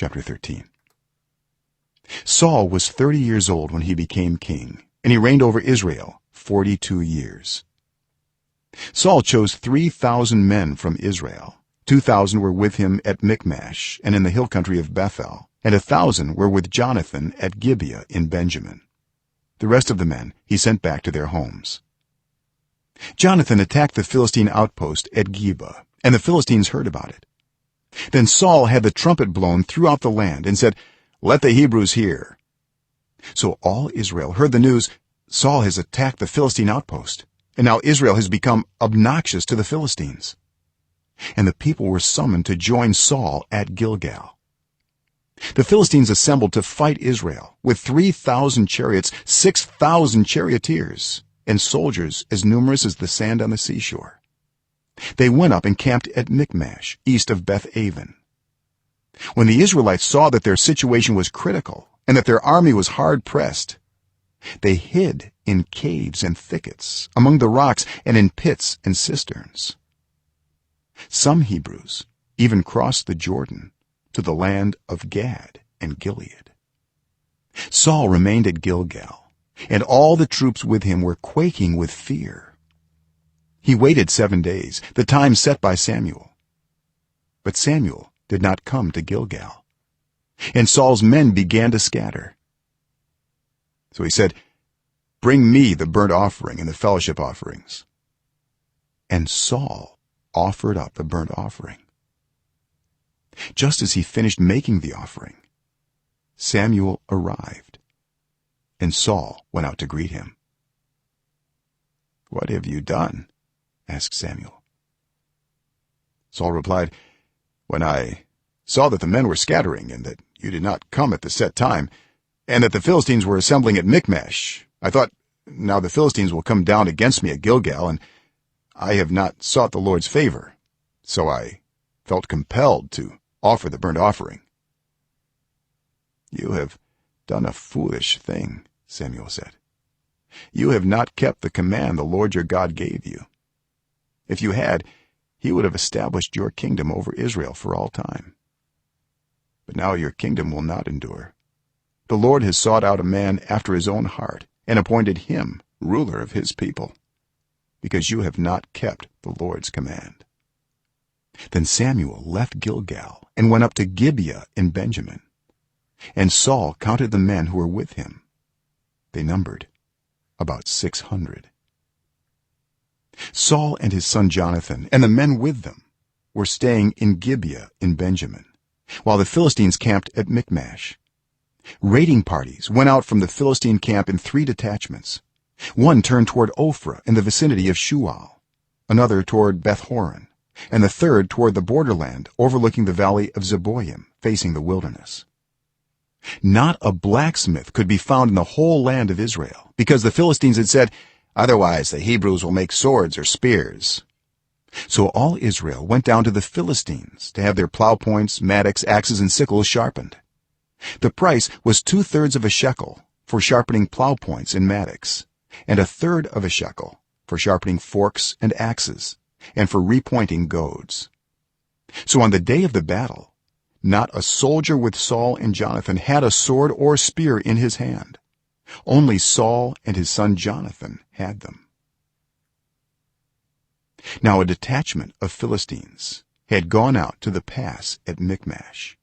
Chapter 13. Saul was 30 years old when he became king, and he reigned over Israel 42 years. Saul chose 3,000 men from Israel. 2,000 were with him at Michmash and in the hill country of Bethel, and 1,000 were with Jonathan at Gibeah in Benjamin. The rest of the men he sent back to their homes. Jonathan attacked the Philistine outpost at Geba, and the Philistines heard about it. Then Saul had the trumpet blown throughout the land and said, "Let the Hebrews hear." So all Israel heard the news, Saul has attacked the Philistine outpost, and now Israel has become obnoxious to the Philistines. And the people were summoned to join Saul at Gilgal. The Philistines assembled to fight Israel with 3,000 chariots, 6,000 charioteers, and soldiers as numerous as the sand on the seashore. They went up and camped at Michmash east of Beth-aven. When the Israelites saw that their situation was critical and that their army was hard pressed, they hid in caves and thickets, among the rocks and in pits and cisterns. Some Hebrews even crossed the Jordan to the land of Gad and Gilead. Saul remained at Gilgal, and all the troops with him were quaking with fear. He waited 7 days, the time set by Samuel. But Samuel did not come to Gilgal, and Saul's men began to scatter. So he said, "Bring me the burnt offering and the fellowship offerings." And Saul offered up the burnt offering. Just as he finished making the offering, Samuel arrived, and Saul went out to greet him. "What have you done?" asked Samuel. Saul replied, "When I saw that the men were scattering and that you did not come at the set time, and that the Philistines were assembling at Michmash, I thought, now the Philistines will come down against me at Gilgal, and I have not sought the Lord's favor, so I felt compelled to offer the burnt offering." "You have done a foolish thing," Samuel said. "You have not kept the command the Lord your God gave you. If you had, he would have established your kingdom over Israel for all time. But now your kingdom will not endure. The Lord has sought out a man after his own heart and appointed him ruler of his people, because you have not kept the Lord's command." Then Samuel left Gilgal and went up to Gibeah in Benjamin, and Saul counted the men who were with him. They numbered about 600. Saul and his son Jonathan and the men with them were staying in Gibeah in Benjamin, while the Philistines camped at Michmash. Raiding parties went out from the Philistine camp in 3 detachments. One turned toward Ophrah in the vicinity of Shual, another toward Beth-horon, and the third toward the borderland overlooking the valley of Zeboim, facing the wilderness. Not a blacksmith could be found in the whole land of Israel, because the Philistines had said, "Otherwise the Hebrews will make swords or spears." So all Israel went down to the Philistines to have their plow points, mattocks, axes, and sickles sharpened. The price was 2/3 of a shekel for sharpening plow points and mattocks, and 1/3 of a shekel for sharpening forks and axes, and for repointing goads. So on the day of the battle, not a soldier with Saul and Jonathan had a sword or spear in his hand. Only Saul and his son Jonathan had them. Now a detachment of Philistines had gone out to the pass at Michmash,